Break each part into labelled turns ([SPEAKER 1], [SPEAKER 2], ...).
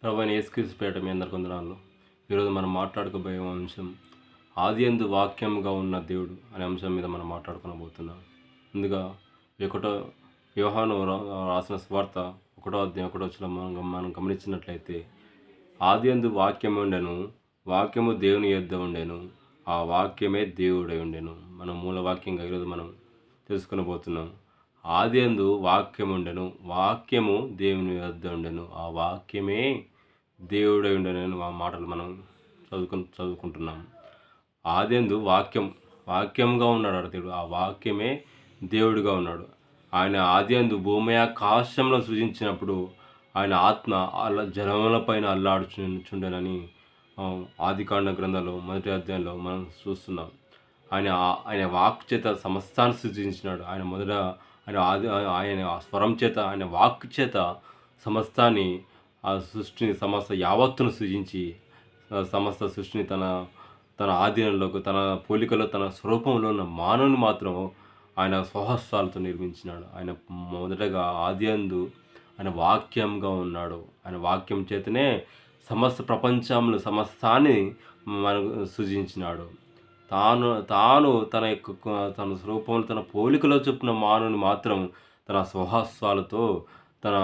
[SPEAKER 1] ప్రభువైన యేసుక్రీస్తు పేరిట మీ అందరికి వందనాలు. ఈరోజు మనం మాట్లాడుకోబోయే అంశం ఆదియందు వాక్యముగా ఉన్న దేవుడు అనే అంశం మీద మనం మాట్లాడుకోబోతున్నాం. ముందుగా ఒకటో యోహాను రాసిన సువార్త 1వ అధ్యాయం 1వ వచనం మనం గమనించినట్లయితే, ఆదియందు వాక్యము ఉండెను, వాక్యము దేవుని యొద్ద ఉండెను, ఆ వాక్యమే దేవుడై ఉండెను. మనం మూల వాక్యంగా ఈరోజు మనం తెలుసుకొనబోతున్నాం. ఆదియందు వాక్యము ఉండెను, వాక్యము దేవుని యొద్ద ఉండెను, ఆ వాక్యమే దేవుడై ఉండెను. ఆ మాటలు మనం చదువుకుంటున్నాం. ఆదియందు వాక్యముగా ఉన్నాడు దేవుడు. ఆ వాక్యమే దేవుడిగా ఉన్నాడు. ఆయన ఆదియందు భూమి ఆకాశంలో సృజించినప్పుడు ఆయన ఆత్మ జలముల పైన అల్లాడుచుండెనని ఆదికాండ గ్రంథంలో 1వ అధ్యాయంలో మనం చూస్తున్నాం. ఆయన వాక్ చేత సమస్తాన్ని సృజించినాడు. ఆయన స్వరం చేత, ఆయన వాక్ చేత సమస్తాన్ని, ఆ సృష్టిని, సమస్త యావత్తును సృజించి సమస్త సృష్టిని తన ఆధీనంలోకి, తన పోలికలో, తన స్వరూపంలో ఉన్న మానవుని మాత్రం ఆయన స్వహస్తాలతో నిర్మించినాడు. ఆయన మొదటగా ఆదియందు ఆయన వాక్యంగా ఉన్నాడు. ఆయన వాక్యం చేతనే సమస్త ప్రపంచంలో సమస్తాన్ని మనకు సృజించినాడు. తాను తన స్వరూపంలో, తన పోలికలో చొప్పున మానవుని మాత్రం తన స్వహస్తాలతో తన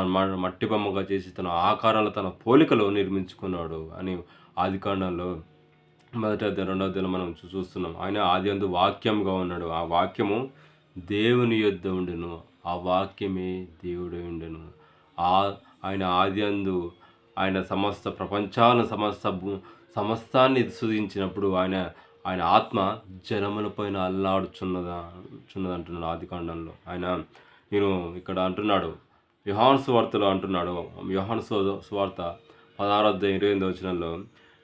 [SPEAKER 1] మట్టి బొమ్మగా చేసి తన ఆకారాలు తన పోలికలో నిర్మించుకున్నాడు అని ఆదికాండంలో 1వ అధ్యాయం 2వ అధ్యాయంలో మనం చూస్తున్నాం. ఆయన ఆదియందు వాక్యంగా ఉన్నాడు. ఆ వాక్యము దేవుని యొద్ద ఉండెను, ఆ వాక్యమే దేవుడై ఉండెను. ఆయన ఆదియందు ఆయన సమస్త ప్రపంచాలను, సమస్తాన్ని సృజించినప్పుడు ఆయన ఆత్మ జలముల పైన చున్నదంటున్నాడు ఆదికాండంలో. నేను ఇక్కడ అంటున్నాడు, యోహాను సువార్తలో అంటున్నాడు. యోహాను సువార్త 16వ అధ్యాయం 28వ వచనంలో,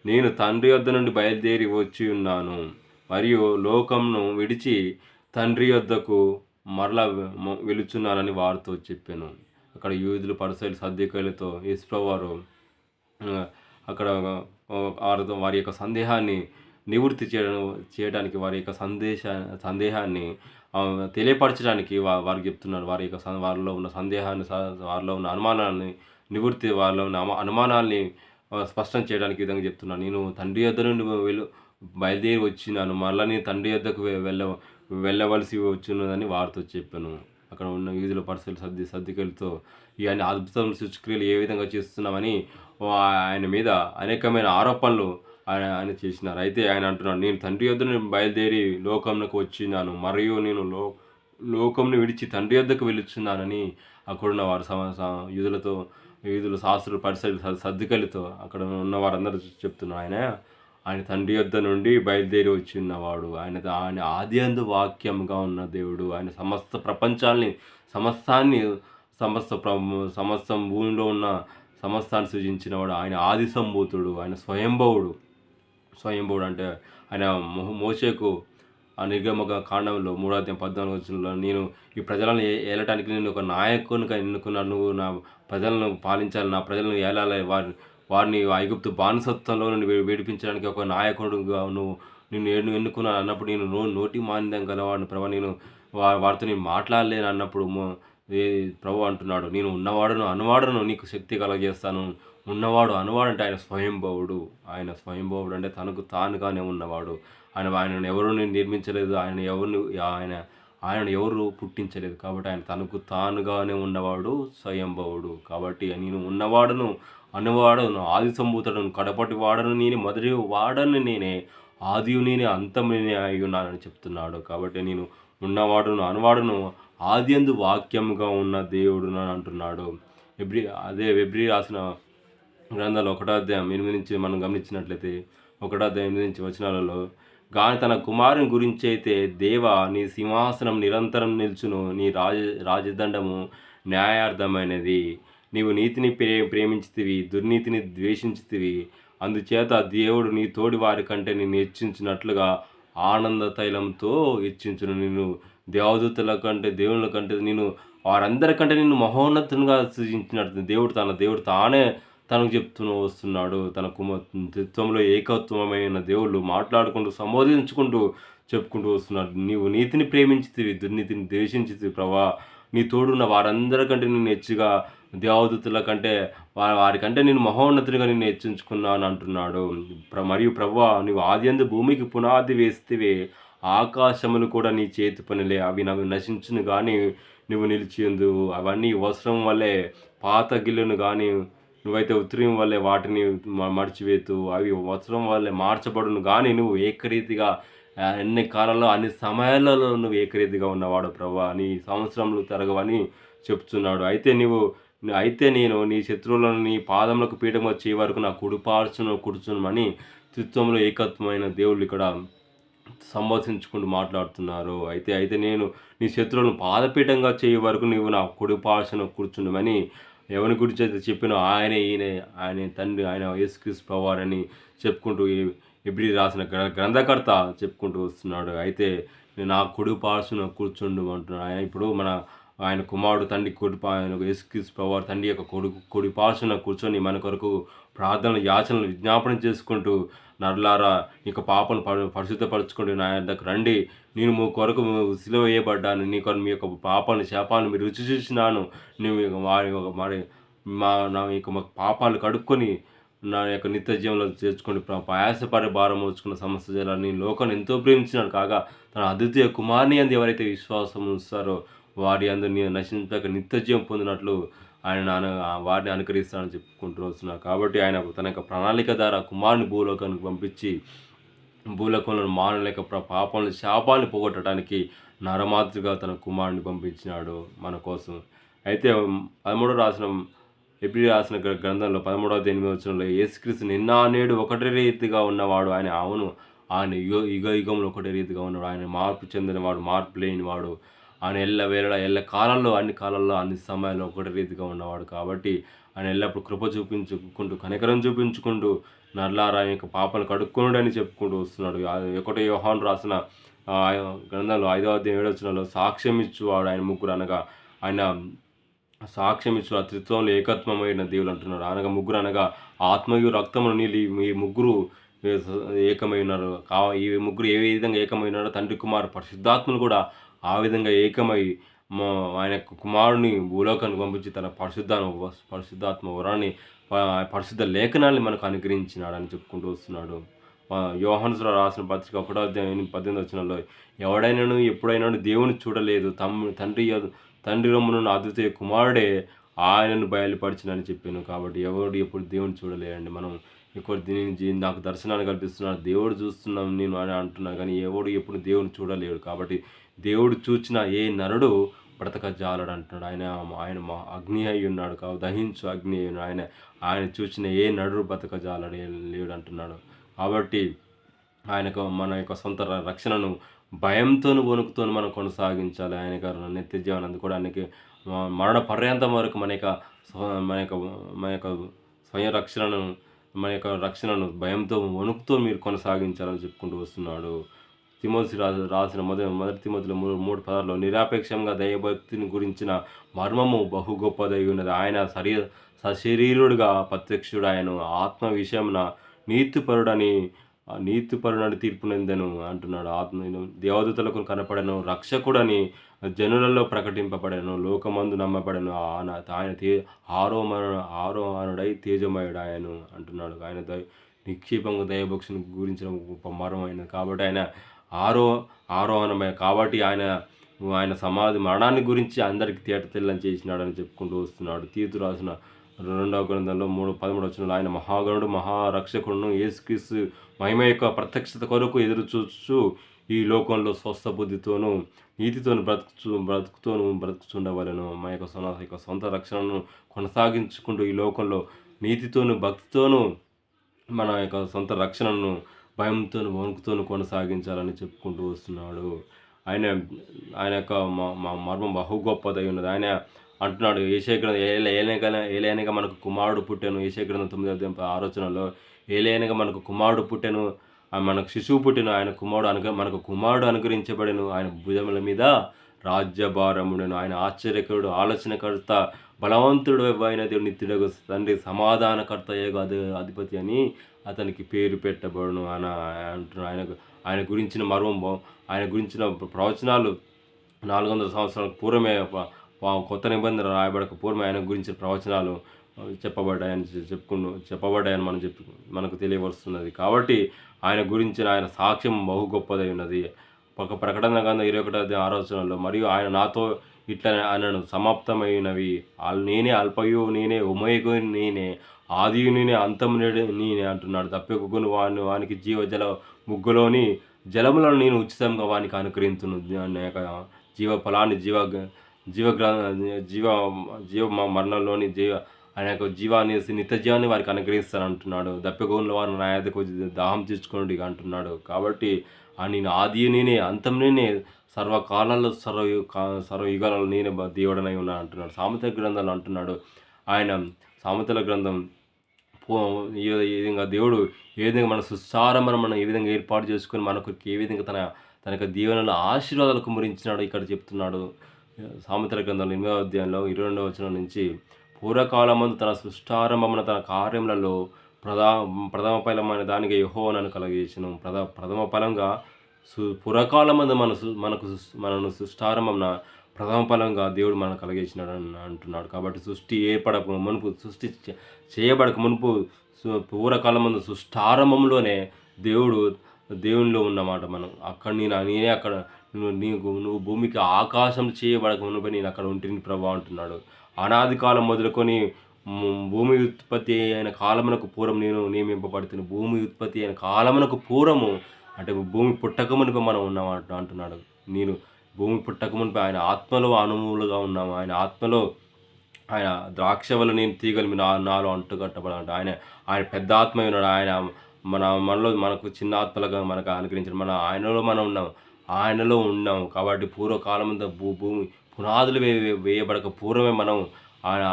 [SPEAKER 1] నేను తండ్రి వద్ద నుండి బయలుదేరి వచ్చి ఉన్నాను మరియు లోకంను విడిచి తండ్రి వద్దకు మరలా వెళుచున్నానని వారితో చెప్పాను. అక్కడ యూదులు, పరిసయ్యులు, సద్దూకయ్యులతో యేసుప్రభువారు అక్కడ వారి యొక్క సందేహాన్ని నివృత్తి చేయడానికి, వారి యొక్క సందేహాన్ని తెలియపరచడానికి వారికి చెప్తున్నారు. వారిలో ఉన్న సందేహాన్ని, వారిలో ఉన్న అనుమానాన్ని నివృత్తి, వారిలో ఉన్న అనుమానాల్ని స్పష్టం చేయడానికి విధంగా చెప్తున్నాను. నేను తండ్రి యొద్ద నుండి బయలుదేరి వచ్చినాను, మళ్ళీ నేను తండ్రి యొద్దకు వెళ్ళవలసి వచ్చినదని వారితో చెప్పాను. అక్కడ ఉన్న యూదుల, పరిసయ్యులు, సద్దూకయ్యులతో ఇవన్నీ అద్భుతం, సూచక్రియలు ఏ విధంగా చేస్తున్నామని ఆయన మీద అనేకమైన ఆరోపణలు ఆయన చేసినారు. అయితే ఆయన అంటున్నాడు, నేను తండ్రి యొద్ద నుండి బయలుదేరి లోకంలోకి వచ్చినాను మరియు నేను లోకంను విడిచి తండ్రి యొద్దకు వెళుచున్నానని అక్కడున్న వారు యూదుల శాస్త్రులు, పరిసయ్యులు, సద్దూకయ్యులతో అక్కడ ఉన్న వారందరూ చెప్తున్నారు. ఆయన తండ్రి యొద్ద నుండి బయలుదేరి వచ్చి ఉన్నవాడు. ఆయన ఆదియందు వాక్యంగా ఉన్న దేవుడు. ఆయన సమస్త ప్రపంచాన్ని, సమస్తం భూమిలో ఉన్న సమస్తాన్ని సృజించినవాడు. ఆయన ఆది సంభూతుడు. ఆయన స్వయంభవుడు అంటే ఆయన మోషేకు ఆ నిర్గమక కాండంలో 3వ అధ్యాయం 14వ వచనంలో, నేను ఈ ప్రజలను ఏలటానికి నేను ఒక నాయకునిగా ఎన్నుకున్నాను, నువ్వు నా ప్రజలను పాలించాలి, నా ప్రజలను ఏలాలి, వారిని ఐగుప్తు బానిసత్వంలో నుండి విడిపించడానికి ఒక నాయకుడుగా నిన్ను ఎన్నుకున్నాను అన్నప్పుడు, నేను నోటి మాంద్యం గలవాడిని ప్రభు, నేను వారితో నేను మాట్లాడలేను అన్నప్పుడు ప్రభు అంటున్నాడు, నేను ఉన్నవాడును అనువాడును నీకు శక్తి కలగజేస్తాను. ఉన్నవాడు అనువాడు అంటే ఆయన స్వయంభవుడు. అంటే తనకు తానుగానే ఉన్నవాడు. ఆయనను ఎవరు నిర్మించలేదు, ఆయనను ఎవరు పుట్టించలేదు. కాబట్టి ఆయన తనకు తానుగానే ఉన్నవాడు, స్వయంభవుడు. కాబట్టి నేను ఉన్నవాడును అనువాడును, ఆది సంభూతుడను, కడపటి వాడను నేనే, మొదటి వాడను నేనే, ఆదియు నేనే, అంతము నేనే అయి ఉన్నానని చెప్తున్నాడు. కాబట్టి నేను ఉన్నవాడును అనువాడును, ఆదియందు వాక్యముగా ఉన్న దేవుడు అని అంటున్నాడు. ఎబ్రీ రాసిన గ్రంథాలు 1వ అధ్యాయం 8 నుంచి మనం గమనించినట్లయితే, 1వ అధ్యాయం 8 నుంచి వచనాలలో, గాని తన కుమారుని గురించి అయితే, దేవా నీ సింహాసనం నిరంతరం నిల్చును, నీ రాజదండము న్యాయార్థమైనది, నీవు నీతిని ప్రేమించితివి, దుర్నీతిని ద్వేషించితివి, అందుచేత దేవుడు నీ తోడి వారి కంటే నిన్ను హెచ్చించినట్లుగా ఆనంద తైలంతో హెచ్చించును. నిన్ను దేవదూతల కంటే, దేవుళ్ళ కంటే, వారందరికంటే నిన్ను మహోన్నతంగా సృజించినట్టు దేవుడు తానే తనకు వస్తున్నాడు. తన త్రిత్వంలో ఏకత్వమైన దేవుళ్ళు మాట్లాడుకుంటూ, సంబోధించుకుంటూ చెప్పుకుంటూ వస్తున్నాడు. నీవు నీతిని ప్రేమించితివి, దుర్నీతిని ద్వేషించితివి ప్రభా, నీ తోడున్న వారందరికంటే నిన్ను దేవదూతల కంటే వారికంటే నేను మహోన్నతునిగా నిన్ను హెచ్చించుకున్నాను అంటున్నాడు. మరియు ప్రభువా, నీవు ఆదియందు భూమికి పునాది వేస్తివే, ఆకాశములు కూడా నీ చేతి పనులే. అవి నశించును గాని నువ్వు నిలిచియుందువు. అవన్నీ వస్త్రం వలె పాత గిల్లును గాని నువ్వైతే ఉత్తరీయం వల్లే వాటిని మడిచివేతువు. అవి వస్త్రం వల్లే మార్చబడును గాని నువ్వు ఏకరీతిగా ఎన్ని కాలాల్లో అన్ని సమయాలలో నువ్వు ఏకరీతిగా ఉన్నవాడు ప్రభువా. నీ సంవత్సరములు తరగవని చెప్తున్నాడు. అయితే నేను నీ శత్రువులను నీ పాదములకు పీఠంగా చేయ వరకు నా కుడిపార్శ్వన కూర్చునమని త్రిత్వంలో ఏకత్వమైన దేవుళ్ళు ఇక్కడ సంభాషించుకుంటూ మాట్లాడుతున్నారు. అయితే నేను నీ శత్రువులను పాదపీఠంగా చేయ వరకు నీవు నా కుడిపార్శ్వన కూర్చుండమని ఎవరి గురించి అయితే చెప్పినో ఆయనే తండ్రి, ఆయన యేసుక్రీస్తు ప్రభువారని చెప్పుకుంటూ హెబ్రీ రాసిన గ్రంథకర్త చెప్పుకుంటూ వస్తున్నాడు. అయితే నా కుడి పార్శ్వన కూర్చుండు అంటున్నాడు. ఆయన కుమారుడు తండ్రి యేసుక్రీస్తు ప్రభువారు తండ్రి యొక్క కుడి పార్శ్వన కూర్చొని మన కొరకు ప్రార్థనలు, యాచనలు, విజ్ఞాపన చేసుకుంటూ, నరులారా నీకు పాపను పరిశుద్ధపరచుకుంటూ నా యొద్దకు రండి, నేను మీ కొరకు సిలువ వేయబడ్డాను, మీ యొక్క పాపాలను శాపాలను మీరు రుచి చూసినాను, నేను నా యొక్క పాపాలు కడుక్కొని నా యొక్క నిత్య జీవంలో చేర్చుకొని ప్రయాసపడి భారం మోచుకున్న సమస్త జలాన్ని లోకాన్ని ఎంతో ప్రేమించినాడు కాగా తన అద్వితీయ కుమారుని అందు ఎవరైతే విశ్వాసం ఉంచుతారో వారి అందరినీ నశించక నిత్య జీవం పొందినట్లు ఆయన వారిని అనుకరిస్తానని చెప్పుకుంటూ వస్తున్నారు. కాబట్టి ఆయన తన యొక్క ప్రణాళిక ద్వారా కుమారుని భూలోకానికి పంపించి భూలోకంలో మానవుల యొక్క పాపాలను శాపాలను పోగొట్టడానికి నరమాతృగా తన కుమారుని పంపించినాడు మన కోసం. అయితే 13 రాసిన గ్రంథంలో 13-8 యేసుక్రీస్తు నిన్న నేడు ఒకటే రీతిగా ఉన్నవాడు. ఆయన యుగంలో ఒకటే రీతిగా ఉన్నవాడు. ఆయన మార్పు చెందినవాడు, మార్పు లేనివాడు. ఆయన ఎల్ల కాలాల్లో, అన్ని కాలాల్లో, అన్ని సమయాల్లో ఒకటే రీతిగా ఉన్నవాడు. కాబట్టి ఆయన ఎల్లప్పుడూ కృప చూపించుకుంటూ, కనికరం చూపించుకుంటూ, నరులారా ఆయన యొక్క పాపాలు కడుక్కొనుడని చెప్పుకుంటూ వస్తున్నాడు. 1 యోహాను రాసిన గ్రంథంలో 5-7 సాక్ష్యం ఇచ్చువాడు ఆయన ముగ్గురు అనగా ఆయన సాక్ష్యం ఇచ్చిన త్రిత్వంలో ఏకత్వమైన దేవుడు అంటున్నాడు. అనగా ముగ్గురు అనగా ఆత్మయు రక్తమును నీళ్ళు ఈ ముగ్గురు ఏకమై ఉన్నారు. ఈ ముగ్గురు ఏ విధంగా ఏకమై ఉన్నారో తండ్రి, కుమారు, పరిశుద్ధాత్మలు కూడా ఆ విధంగా ఏకమై ఆయన కుమారుని భూలోకానికి పంపించి తన పరిశుద్ధాత్మ వరాన్ని, పరిశుద్ధ లేఖనాన్ని మనకు అనుగ్రహించినాడని చెప్పుకుంటూ వస్తున్నాడు. యోహాను రాసిన పత్రిక 1:18 ఎవడైనాను ఎప్పుడైనాను దేవుని చూడలేదు, తండ్రి రొమ్మునున్న అద్వితీయ కుమారుడే ఆయనను బయలుపరిచినని చెప్పాను. కాబట్టి ఎవడు ఎప్పుడు దేవుని చూడలేదండి. మనం నాకు దర్శనాన్ని కల్పిస్తున్నాడు, దేవుడు చూస్తున్నాం నేను అని అంటున్నాను, కానీ ఎవడు ఎప్పుడు దేవుని చూడలేడు. కాబట్టి దేవుడు చూచిన ఏ నరుడు బ్రతకజాలడు అంటున్నాడు. ఆయన అగ్ని అయి ఉన్నాడు, దహించు అగ్ని అయి ఉన్నాడు. ఆయన చూసిన ఏ నరుడు బ్రతకజాలడు లేడు అంటున్నాడు. కాబట్టి మన యొక్క సొంత రక్షణను భయంతోను వణుకుతోను మనం కొనసాగించాలి. ఆయన గారు నిత్య జీవనం అందుకోవడానికి మరణ పర్యంతం వరకు మన యొక్క స్వయం రక్షణను భయంతో వణుకుతో మీరు కొనసాగించాలని చెప్పుకుంటూ వస్తున్నాడు. తిమోతి రాసిన మొదటి తిమోతిలో 3:16 నిరాపేక్షంగా దైవభక్తిని గురించిన మర్మము బహు గొప్పదై ఉన్నది. ఆయన సశరీరుడుగా ప్రత్యక్షుడు, ఆయన ఆత్మ విషయమున నీతిపరుడని తీర్పునందెను అంటున్నాడు. దేవదూతలకు కనపడను, రక్షకుడని జనులలో ప్రకటింపబడను, లోకమందు నమ్మబడను. ఆయన ఆరోహణుడై తేజమయుడు ఆయను అంటున్నాడు. ఆయన నిక్షేపంగా దైవభక్షను గురించిన గొప్ప మర్మమైనది. కాబట్టి ఆయన ఆరోహణమై కాబట్టి ఆయన సమాధి మరణాన్ని గురించి అందరికీ తేటతెల్లని చేసినాడని చెప్పుకుంటూ వస్తున్నాడు. తీతు రాసిన 2వ గ్రంథంలో 13 ఆయన మహాగణుడు, మహారక్షకుడును, యేసుక్రీస్తు మహిమ యొక్క ప్రత్యక్షత కొరకు ఎదురు చూస్తూ ఈ లోకంలో స్వస్థ బుద్ధితోనూ నీతితోను బ్రతుకుతుండవలను. మా యొక్క సొంత రక్షణను కొనసాగించుకుంటూ ఈ లోకంలో నీతితోను భక్తితోనూ మన యొక్క సొంత రక్షణను భయంతోను వణుకుతోను కొనసాగించాలని చెప్పుకుంటూ వస్తున్నాడు. ఆయన యొక్క మర్మం బహు గొప్పదై ఉన్నది. ఆయన అంటున్నాడు యెషయా గ్రంథం ఏలయనగా మనకు కుమారుడు పుట్టెను. యెషయా గ్రంథం 9:6 ఏలయనగా మనకు కుమారుడు పుట్టెను, మనకు శిశువు పుట్టెను, మనకు కుమారుడు అనుగ్రహించబడెను, ఆయన భుజముల మీద రాజ్యభారముడెను. ఆయన ఆశ్చర్యకరుడు, ఆలోచనకర్త, బలవంతుడు అయిన దేవుడు, నిత్యుడగు తండ్రి, సమాధానకర్త అధిపతి అని అతనికి పేరు పెట్టబడును అని అంటున్నాడు. ఆయన గురించిన మర్మం, ఆయన గురించిన ప్రవచనాలు 400 సంవత్సరాల పూర్వమే కొత్త నిబంధన రాయబడక పూర్వం ఆయన గురించిన ప్రవచనాలు చెప్పబడ్డాయని మనకు తెలియవస్తున్నది. కాబట్టి ఆయన గురించిన ఆయన సాక్ష్యం బహు గొప్పదై ఉన్నది. ఒక ప్రకటన గ్రంథం 21:6 మరియు ఆయన నాతో ఇట్లా అనెను, సమాప్తమైనవి. నేనే అల్ఫయు, నేనే ఒమేగో, నేనే ఆదియు, నేనే అంతము నేనే అంటున్నాడు. తప్పికొను వానికి జీవజల ముగ్గులోని జలములను నేను ఉచితంగా వానికి అనుగ్రహింతును. నా యొక్క జీవ ఫలాన్ని జీవ గ్ర జీవ జీవ మరణంలోని ఆయన యొక్క జీవాన్ని, నిత్య జీవాన్ని వారికి అనుగ్రహిస్తాను అంటున్నాడు. దప్పిగోనుల వారు నా యొద్దకు దాహం తీర్చుకోండి అంటున్నాడు. కాబట్టి నేను ఆది నేనే, అంతం నేనే, సర్వకాలాల్లో సర్వయుగాలలో నేనే దేవుడనై ఉన్నాను అంటున్నాడు. సామెతల గ్రంథంలో అంటున్నాడు ఆయన. సామెతల గ్రంథం ఈ విధంగా దేవుడు ఏ విధంగా మన సుసారమని మనం ఏ విధంగా ఏర్పాటు చేసుకొని మనకు ఏ విధంగా తన యొక్క దీవెనల ఆశీర్వాదాలు కుమ్మరించినాడు ఇక్కడ చెప్తున్నాడు. సామెతల గ్రంథంలో 8వ అధ్యాయంలో 22వ వచనం నుంచి, పూర్వకాలమందు తన సృష్టారంభమున తన కార్యములలో ప్రథమ ఫలమైన దానికి యెహోవా నన్ను కలుగజేసెను. ప్రథమ ఫలంగా పూర్వకాలమందు మనను సృష్టారంభమున ప్రథమ ఫలంగా దేవుడు మనకు కలుగజేసినాడు అంటున్నాడు. కాబట్టి సృష్టి ఏర్పడక మునుపు, సృష్టి చేయబడక మునుపు, పూర్వకాలమందు సృష్టారంభంలోనే దేవునిలో ఉన్నమాట. మనం నేనే అక్కడ నువ్వు భూమికి ఆకాశం చేయబడక మునుపు నేను అక్కడ ఉంటుంది ప్రభా అంటున్నాడు. అనాది కాలం మొదలుకొని భూమి ఉత్పత్తి అయిన కాలమునకు పూర్వం నేను నియమింపబడుతున్న. భూమి ఉత్పత్తి అయిన కాలమునకు పూర్వము అంటే భూమి పుట్టక మునుపు మనం ఉన్నామంట అంటున్నాడు. నేను భూమి పుట్టక మునుపు ఆయన ఆత్మలో అనువులుగా ఉన్నాము. ఆయన ఆత్మలో ఆయన ద్రాక్షవల్ల నేను తీగలు నాలో అంటుకట్టబడాలంట. ఆయన పెద్ద ఆత్మ ఉన్నాడు. ఆయన మనలో మనకు చిన్న ఆత్మలుగా మనకు అనుగ్రహించాడు. ఆయనలో ఉన్నాం. కాబట్టి పూర్వకాలమంతా భూమి పునాదులు వేయబడక పూర్వమే మనం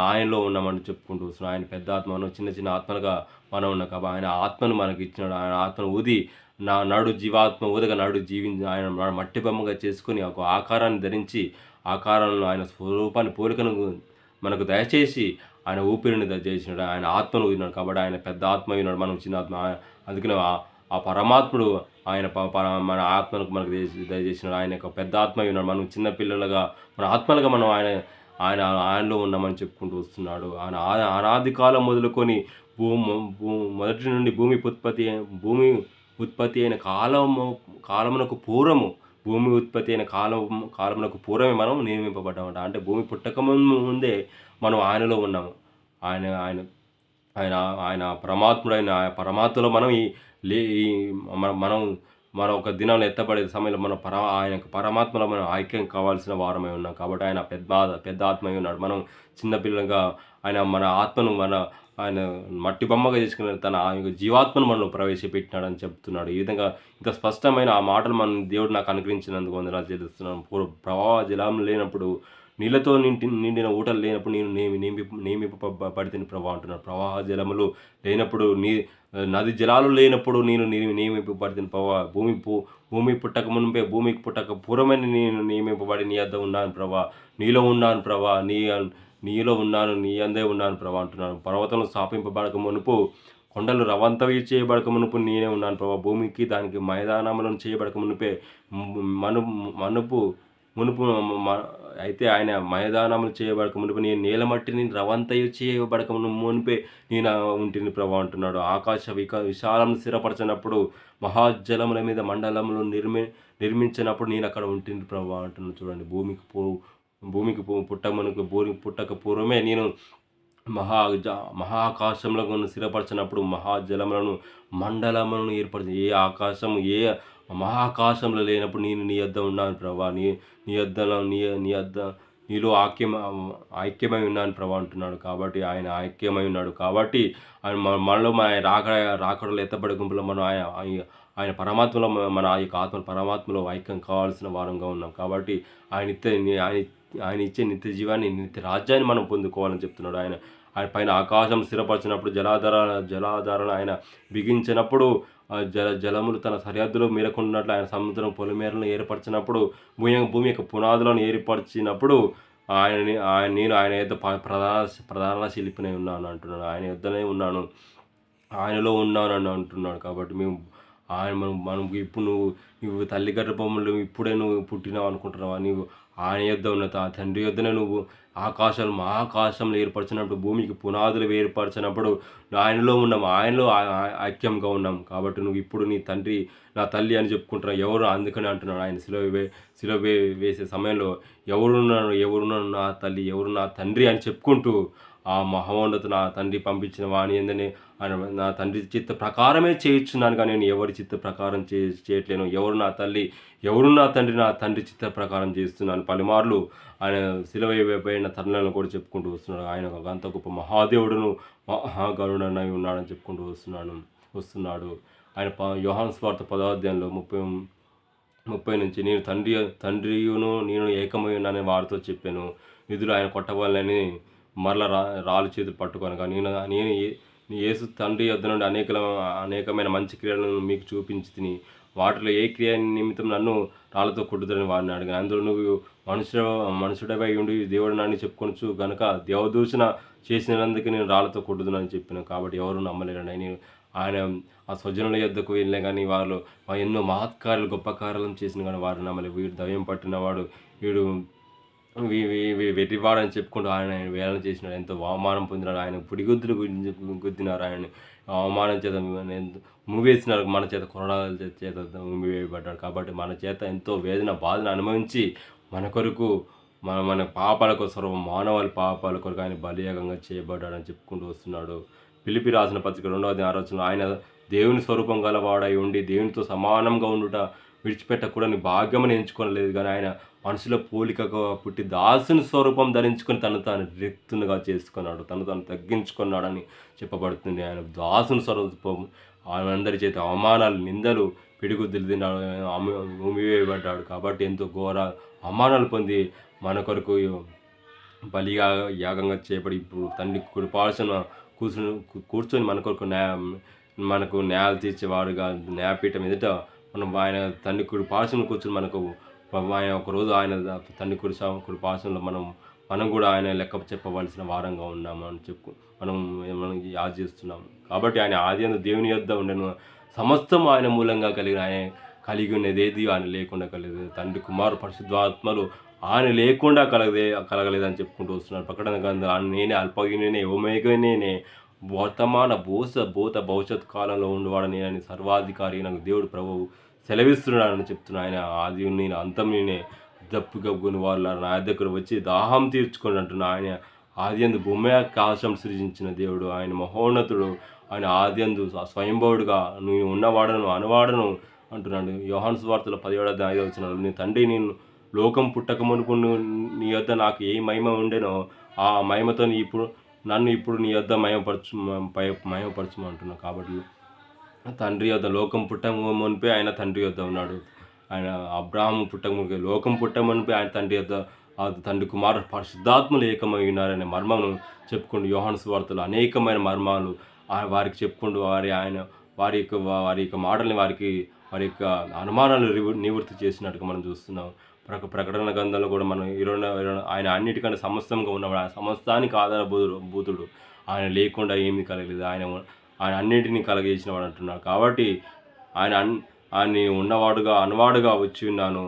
[SPEAKER 1] ఆయనలో ఉన్నామని చెప్పుకుంటూ వస్తున్నాం. ఆయన పెద్ద ఆత్మ, మనం చిన్న చిన్న ఆత్మలుగా మనం ఉన్నాం. కాబట్టి ఆయన ఆత్మను మనకి ఇచ్చినాడు. ఆయన ఆత్మను ఊది నడు జీవాత్మ ఊదగా జీవించి ఆయన మట్టి బొమ్మగా చేసుకొని ఒక ఆకారాన్ని ధరించి, ఆకారంలో ఆయన స్వరూపాన్ని పోలికను మనకు దయచేసి ఆయన ఊపిరిని దయచేసినాడు. ఆయన ఆత్మను ఊదినాడు. కాబట్టి ఆయన పెద్ద ఆత్మ అయినాడు, మనం చిన్న ఆత్మ. అందుకనే ఆ పరమాత్ముడు ఆయన మన ఆత్మలకు మనకు దయచేసినాడు. ఆయన యొక్క పెద్ద ఆత్మ అయినాడు. మనం చిన్న పిల్లలుగా మన ఆత్మలుగా మనం ఆయనలో ఉన్నామని చెప్పుకుంటూ వస్తున్నాడు. ఆయన అనాది కాలం మొదలుకొని మొదటి నుండి భూమి ఉత్పత్తి అయిన కాలమునకు పూర్వము, భూమి ఉత్పత్తి అయిన కాలమునకు పూర్వమే మనం నియమింపబడ్డామంట. అంటే భూమి పుట్టక ముందే మనం ఆయనలో ఉన్నాము. ఆయన ఆయన ఆయన ఆయన పరమాత్ముడైన పరమాత్మలో మనం మనం ఒక దినంలో ఎత్తబడే సమయంలో ఆయన పరమాత్మలో మనం ఐక్యం కావాల్సిన వారమై ఉన్నాం. కాబట్టి ఆయన పెద్ద ఆత్మ అయి ఉన్నాడు. మనం చిన్నపిల్లగా మన ఆత్మను ఆయన మట్టి బొమ్మగా చేసుకుని తన జీవాత్మను మనలో ప్రవేశపెట్టినాడని చెప్తున్నాడు. ఈ విధంగా ఇంత స్పష్టమైన ఆ మాటలు దేవుడు నాకు అనుగ్రహించినందుకు వందనాలు చెల్లిస్తున్నాను. ప్రవాహ జలం లేనప్పుడు, నీళ్ళతో నిండిన ఊటలు లేనప్పుడు నేను నియమింపబడితిని ప్రభా అంటున్నాడు. ప్రవాహ జలములు లేనప్పుడు, నది జలాలు లేనప్పుడు నేను నియమింపబడితిని ప్రభా. భూమి పుట్టక మునిపే, భూమికి పుట్టక పూర్వమైన నేను నియమింపబడి నీ వద్ద ఉన్నాను ప్రభా. నీలో ఉన్నాను ప్రభా. నీలో ఉన్నాను, నీ అందే ఉన్నాను ప్రభా అంటున్నాను. పర్వతంలో స్థాపింపబడక మునుపు, కొండలు రవంతవి చేయబడక మునుపు నేనే ఉన్నాను ప్రభా. భూమికి దానికి మైదానములను చేయబడక మునిపే మునుపు అయితే ఆయన మైదానములు చేయబడక మునుపు నేను నేలమట్టిని రవంతయు చేయబడక మునిపే నేను ఉంటుంది ప్రభా అంటున్నాడు. ఆకాశ విశాలం స్థిరపరచినప్పుడు, మహాజలముల మీద మండలములు నిర్మించినప్పుడు నేను అక్కడ ఉంటుంది ప్రభా అంటున్నాడు. చూడండి, భూమికి పుట్టక పూర్వమే నేను మహాకాశంలో స్థిరపరచినప్పుడు, మహాజలములను మండలములను ఏర్పరిచి, ఏ ఆకాశము ఏ మహాకాశంలో లేనప్పుడు నేను నీ యొద్ద ఉన్నాను ప్రభా. నీలో ఐక్యమై ఉన్నాను ప్రభా అంటున్నాడు. కాబట్టి ఆయన ఐక్యమై ఉన్నాడు. కాబట్టి ఆయన మనలో రాకడలు ఎత్తబడే గుంపులో మనం ఆయన పరమాత్మలో మన ఆ యొక్క ఆత్మ పరమాత్మలో ఐక్యం కావాల్సిన వారంగా ఉన్నాం. కాబట్టి ఆయన ఇచ్చే నిత్య జీవాన్ని, నిత్య రాజ్యాన్ని మనం పొందుకోవాలని చెప్తున్నాడు. ఆయన పైన ఆకాశం స్థిరపరిచినప్పుడు, జలాధారణ ఆయన బిగించినప్పుడు, జలములు తన సరిహద్దులో మేరకుండినట్లు ఆయన సముద్రం పొలిమేరలను ఏర్పరిచినప్పుడు, భూమి యొక్క పునాదులను ఏర్పరిచినప్పుడు నేను ఆయన యొద్ద ప్రధాన శిల్పినై ఉన్నాను అంటున్నాడు. ఆయన యొద్దనే ఉన్నాను, ఆయనలో ఉన్నానని అంటున్నాడు. కాబట్టి మేము ఆయన మనం ఇప్పుడు నువ్వు తల్లి గర్భంలో ఇప్పుడే నువ్వు పుట్టినావు అనుకుంటున్నావా? నీవు ఆయన యొద్ద ఉన్న తండ్రి యొద్దనే నువ్వు ఆకాశాలు మహాకాశంలో ఏర్పరిచినప్పుడు, భూమికి పునాదులు ఏర్పరిచినప్పుడు ఆయనలో ఉన్నాం. ఆయనలో ఐక్యంగా ఉన్నాం. కాబట్టి నువ్వు ఇప్పుడు నీ తండ్రి, నా తల్లి అని చెప్పుకుంటున్నావు. ఎవరు అందుకని అంటున్నాడు ఆయన సిలువ వేసే సమయంలో ఎవరున్నారు నా తల్లి, ఎవరు నా తండ్రి అని చెప్పుకుంటూ ఆ మహోన్నత నా తండ్రి పంపించిన వాని ఏందని ఆయన నా తండ్రి చిత్త ప్రకారమే చేయించున్నాను, కానీ నేను ఎవరి చిత్త ప్రకారం చేయట్లేను. ఎవరు నా తల్లి, ఎవరు నా తండ్రి, నా తండ్రి చిత్త ప్రకారం చేస్తున్నాను. పలుమార్లు ఆయన సిలువ వేయబడిన తరుణాలను కూడా చెప్పుకుంటూ వస్తున్నాడు. ఆయన అంత గొప్ప మహాదేవుడును మహాగరుడనై ఉన్నాడని చెప్పుకుంటూ వస్తున్నాడు. ఆయన యోహాను సువార్త 10వ అధ్యాయంలో 30 నుంచి నేను తండ్రియును నేను ఏకమై ఉన్నానని వారితో చెప్పాను. విధులు ఆయన కొట్టవాలని మరల రాళ్ళు చేతులు పట్టుకొనగా నేను యేసు తండ్రి యొద్ద నుండి అనేకమైన మంచి క్రియలను మీకు చూపించి తిని వాటిలో ఏ క్రియ నిమిత్తం నన్ను రాళ్ళతో కొట్టుదని వారిని అడిగాను. అందులో నువ్వు మనుషుడవై ఉండి దేవుడు నన్ను చెప్పుకొనొచ్చు గనుక దేవదూషణ చేసినందుకు నేను రాళ్ళతో కొట్టుదునని చెప్పాను. కాబట్టి ఎవరు నమ్మలేరని నేను ఆయన ఆ స్వజనుల యొద్దకు వెళ్ళినా కానీ వాళ్ళు ఎన్నో మహత్కార్యాలు గొప్ప కార్యాలను చేసిన కానీ వారు నమ్మలేదు. వీడు దయ్యం పట్టినవాడు, వీడు వెర్రివాడని చెప్పుకుంటూ ఆయన వేళన చేసినాడు. ఎంతో అవమానం పొందినాడు. ఆయన పుడిగుద్దులు గుద్దినారు. ఆయన అవమానం చేత ముగివేసినారు. మన చేత కొరడాల చేత ముగివేయబడ్డాడు. కాబట్టి మన చేత ఎంతో వేదన బాధను అనుభవించి మన కొరకు మన పాపాల కొరకు, మానవాళి పాపాల కొరకు ఆయన బలియాగంగా చేయబడ్డాడని చెప్పుకుంటూ వస్తున్నాడు. ఫిలిప్పీ రాసిన పత్రిక 2వ అధ్యాయం 6వ ఆయన దేవుని స్వరూపం గలవాడై ఉండి దేవునితో సమానంగా ఉండుట విడిచిపెట్టకూడని భాగ్యమని ఎంచుకోలేదు, కానీ ఆయన మనుషుల పోలికగా పుట్టి దాసుని స్వరూపం ధరించుకొని తను తాను రిక్తునిగా చేసుకున్నాడు, తను తాను తగ్గించుకున్నాడని చెప్పబడుతుంది. ఆయన దాసుని స్వరూపం ఆయన అందరి చేత అవమానాలు, నిందలు, పిడిగుద్దులు తిన్నాడు, ఉమివేయబడ్డాడు. కాబట్టి ఎంతో ఘోర అవమానాలు పొంది మన కొరకు బలిగా యాగంగా చేయబడి ఇప్పుడు తండ్రి కుడిపార్శ్వన కూర్చొని మన కొరకు మనకు న్యాయాలు తీర్చేవాడుగా న్యాయపీఠం ఎదుట ఆయన తండ్రి కుడిపార్శ్వన కూర్చొని మనకు ఆయన ఒకరోజు ఆయన తండ్రి కుడి పార్శ్వంలో మనం కూడా ఆయన లెక్క చెప్పవలసిన వారంగా ఉన్నాము అని మనం యాద్ చేస్తున్నాము. కాబట్టి ఆయన ఆదియందు దేవుని యొద్ద ఉండను సమస్తం ఆయన మూలంగా కలిగి ఉన్నది ఏది ఆయన లేకుండా కలిగలేదు. తండ్రి కుమారు పరిశుద్ధాత్మలు ఆయన లేకుండా కలగలేదని చెప్పుకుంటూ వస్తున్నారు. ప్రకటన గ్రంథం నేనే అల్పగినే ఓమేగనే వర్తమాన భూత భవిష్యత్ కాలంలో ఉండేవాడు నేనని సర్వాధికారి నాకు దేవుడు ప్రభువు సెలవిస్తున్నాడని చెప్తున్నా. ఆయన ఆది నేను అంతం నేనే దప్పుగబ్బుని వాళ్ళ నా దగ్గర వచ్చి దాహం తీర్చుకొని అంటున్నా. ఆయన ఆదియందు భూమి ఆకాశం సృజించిన దేవుడు, ఆయన మహోన్నతుడు, ఆయన ఆదియందు స్వయంభవుడుగా నేను ఉన్నవాడను అనువాడను అంటున్నాడు. యోహాను సువార్తలో 17వ అధ్యాయం 5వ వచనంలో నీ తండ్రి నేను లోకం పుట్టక మునుపు నీ యొద్ద నాకు ఏ మహిమ ఉండేనో ఆ మహిమతో నన్ను ఇప్పుడు నీ యొద్ద మహిమపరచమంటున్నాను. కాబట్టి తండ్రి యొద్ద లోకం పుట్టక మునిపే ఆయన తండ్రి యొద్ద ఉన్నాడు. ఆయన అబ్రాహాము పుట్టక మునిపే లోకం పుట్టక మునిపే ఆయన తండ్రి యొద్ద తండ్రి కుమారు పరిశుద్ధాత్మలు ఏకమై ఉన్నారనే మర్మను చెప్పుకుంటూ యోహాను సువార్తలో అనేకమైన మర్మాలు వారికి చెప్పుకుంటూ వారి యొక్క మాటల్ని వారి యొక్క అనుమానాలు నివృత్తి చేసినట్టుగా మనం చూస్తున్నాం. ప్రకటన గ్రంథంలో కూడా మనం ఆయన అన్నిటికన్నా సమస్తంగా ఉన్నవాడు, ఆయన సమస్తానికి ఆధారభూతుడు, ఆయన లేకుండా ఏమీ కలగలేదు, ఆయన అన్నింటినీ కలగజేసినవాడు అంటున్నాడు. కాబట్టి ఆయన ఉన్నవాడుగా అనువాడుగా వచ్చి ఉన్నాను,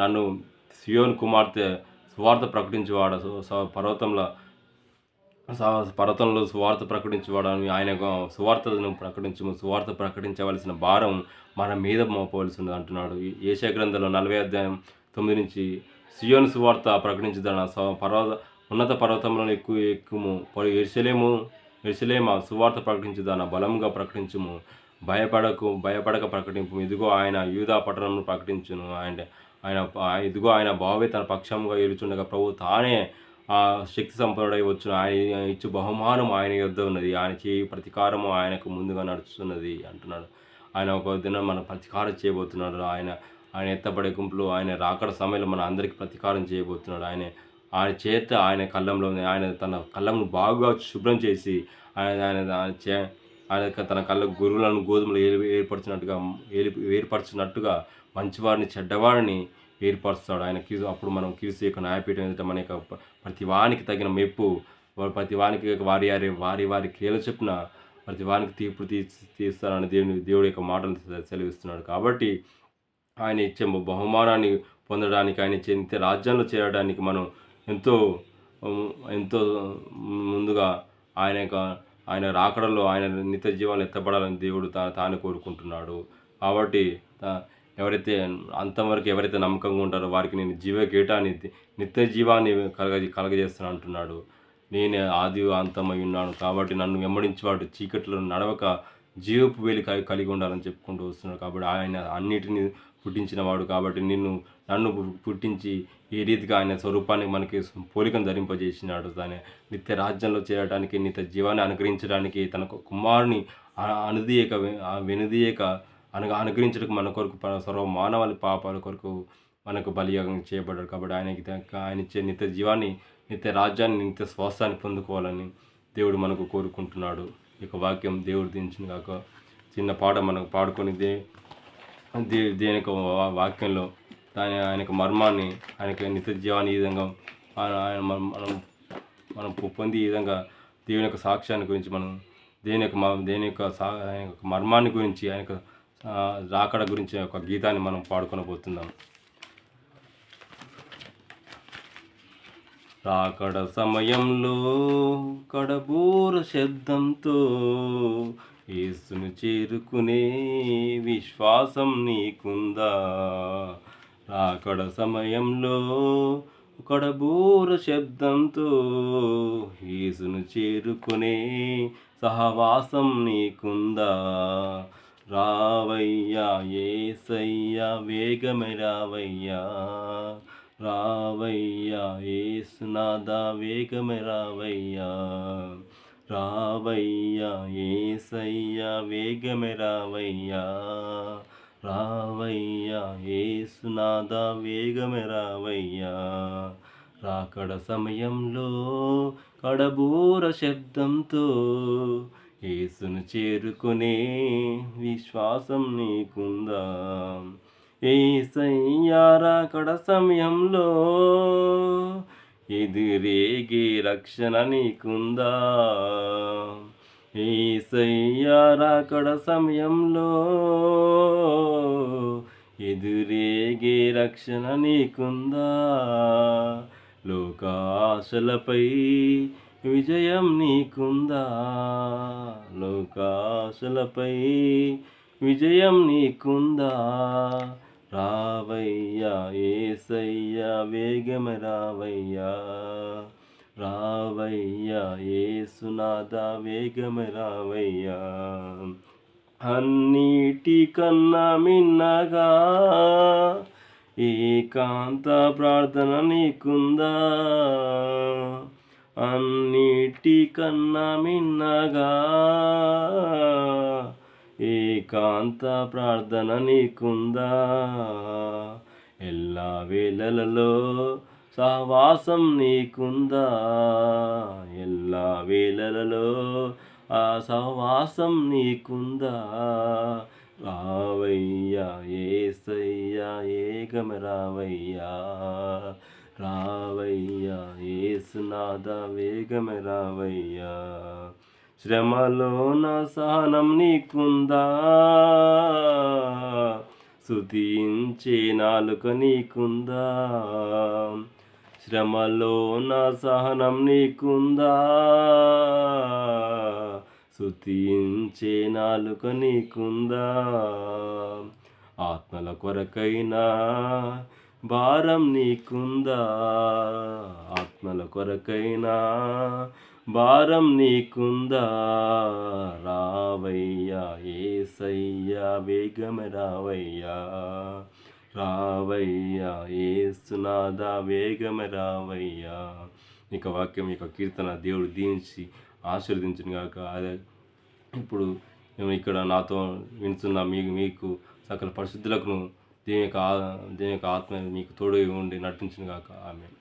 [SPEAKER 1] నన్ను సియోను కుమార్తె సువార్త ప్రకటించేవాడు, పర్వతంలో సువార్త ప్రకటించేవాడని ఆయన సువార్తను సువార్త ప్రకటించవలసిన భారం మన మీద మోపవలసి ఉంది అంటున్నాడు. యెషయా గ్రంథంలో 40వ అధ్యాయం 9 నుంచి సియోను సువార్త ప్రకటించుదన ఉన్నత పర్వతంలో ఎక్కుము యెరూషలేమా సువార్త ప్రకటించుదాన బలంగా ప్రకటించుము, భయపడక ప్రకటింపు, ఇదిగో ఆయన యూదా పట్టణంను ప్రకటించును, ఇదిగో ఆయన బావే తన పక్షంగా ఏలుచుండగా ప్రభు తానే శక్తి సంపన్నుడై వచ్చును, ఆయన ఇచ్చు బహుమానం ఆయన యొద్ద ఉన్నది, ఆయన చేయి ప్రతీకారము ఆయనకు ముందుగా నడుస్తున్నది అంటున్నాడు. ఆయన ఒక దినం మన ప్రతీకారం చేయబోతున్నాడు. ఆయన ఎత్తబడే గుంపులు ఆయన రాకడ సమయంలో మన అందరికీ ప్రతీకారం చేయబోతున్నాడు. ఆయన చేత ఆయన కళ్ళంలో ఆయన తన కళ్ళంను బాగా శుభ్రం చేసి ఆయన తన కళ్ళ గురువులను గోధుమలు ఏర్పరిచినట్టుగా మంచివారిని చెడ్డవారిని ఏర్పరుస్తాడు. అప్పుడు మనం క్రీస్తు యొక్క న్యాయపీఠం ఎదుట మన యొక్క ప్రతి వానికి తగిన మెప్పు, ప్రతి వానికి వారి క్రియల చొప్పున ప్రతి వానికి తీర్పు తీస్తానని దేవుడి యొక్క మాటలు సెలవిస్తున్నాడు. కాబట్టి ఆయన ఇచ్చే బహుమానాన్ని పొందడానికి, ఆయన ఇచ్చే నిత్య రాజ్యంలో చేరడానికి మనం ఎంతో ఎంతో ముందుగా ఆయన రాకడలో ఆయన నిత్య జీవాలు ఎత్తబడాలని దేవుడు తాను కోరుకుంటున్నాడు. కాబట్టి ఎవరైతే అంతవరకు ఎవరైతే నమ్మకంగా ఉంటారో వారికి నేను జీవకేటాన్ని నిత్య జీవాన్ని కలగజేస్తాను అంటున్నాడు. నేనే ఆది అంతమై ఉన్నాను, కాబట్టి నన్ను వెంబడించేవాడు చీకట్లో నడవక జీవపు వేలి కలిగి ఉండాలని చెప్పుకుంటూ వస్తున్నాడు. కాబట్టి ఆయన అన్నిటిని పుట్టించిన వాడు. కాబట్టి నన్ను పుట్టించి ఈ రీతిగా ఆయన స్వరూపాన్ని మనకి పోలికను ధరింపజేసినాడు. దాని నిత్య రాజ్యంలో చేరడానికి, నిత్య జీవాన్ని అనుగ్రహించడానికి తన కుమారుని వెనుదీయక అనుగ్రహించడానికి మన కొరకు సర్వ మానవాళి పాపాల కొరకు మనకు బలియాగం చేయబడ్డాడు. కాబట్టి ఆయన ఇచ్చే నిత్య జీవాన్ని, నిత్య రాజ్యాన్ని, నిత్య శ్వాసాన్ని పొందుకోవాలని దేవుడు మనకు కోరుకుంటున్నాడు. ఈ యొక్క వాక్యం దేవుడు దించిన కాక చిన్న పాట మనకు పాడుకొని దేని యొక్క వాక్యంలో ఆయన యొక్క మర్మాన్ని, ఆయన నిత్య జీవాన్ని ఈ విధంగా మనం పొంది ఈ విధంగా దేవుని యొక్క సాక్ష్యాన్ని గురించి మనం ఆయన యొక్క మర్మాన్ని గురించి, ఆయన యొక్క రాకడ గురించి ఒక గీతాన్ని మనం పాడుకొనబోతున్నాం. రాకడ సమయంలో కడబూర శబ్దంతో యేసును చేరుకునే విశ్వాసం నీకుందా? రాకడ సమయంలో కడబూర శబ్దంతో యేసును చేరుకునే సహవాసం నీకుందా? రావయ్యా యేసయ్యా వేగమే రావయ్యా, రావయ్యా యేసునాథా వేగమే రావయ్యా, రావయ్యా యేసయ్యా వేగమే రావయ్యా, రావయ్యా యేసునాథా వేగమే రావయ్యా. రాకడ సమయంలో కడబూర శబ్దంతో యేసును చేరుకునే విశ్వాసం నీకుందా? యేసయ్యా రాకడ సమయంలో ఎదురేగే రక్షణ నీకుందా? యేసయ్యా రాకడ సమయంలో ఎదురేగే రక్షణ నీకుందా? లోకాశలపై విజయం నీకుందా? లోకాశలపై విజయం నీకుందా? రావయ్యా యేసయ్యా వేగమే రావయ్యా, రావయ్యా యేసునాథా వేగమే రావయ్యా. అన్నిటికన్నా మిన్నగా ఏకాంత ప్రార్థన నీకుందా? అన్నిటికన్నా మిన్నగా ఏకాంత ప్రార్థన నీకుందా? ఎల్లా వేళలలో సహవాసం నీకుందా? ఎల్లా వేళలలో ఆ సహవాసం నీకుందా? రావయ్యా యేసయ్యా వేగమే రావయ్యా, రావయ్యా యేసునాథా వేగమే రావయ్యా. శ్రమలోన సహనం నీకుందా? స్తుతించే నాలుక నీకుందా? శ్రమలోన సహనం నీకుందా? స్తుతించే నాలుక నీకుందా? ఆత్మల కొరకైనా భారం నీకుందా? ఆత్మల కొరకైనా భారం నీకుందా? రావయ్యా యేసయ్యా వేగమే రావయ్యా, రావయ్యా యేసునాథా వేగమే రావయ్యా. ఇక వాక్యం, ఇక కీర్తన దేవుడు దీవించి ఆశీర్వదించును గాక. అదే ఇప్పుడు మేము ఇక్కడ నాతో వింటున్న మీకు సకల పరిశుద్ధులకు దేవుని యొక్క ఆత్మ మీకు తోడు ఉండి నడిపించును గాక. ఆమేన్.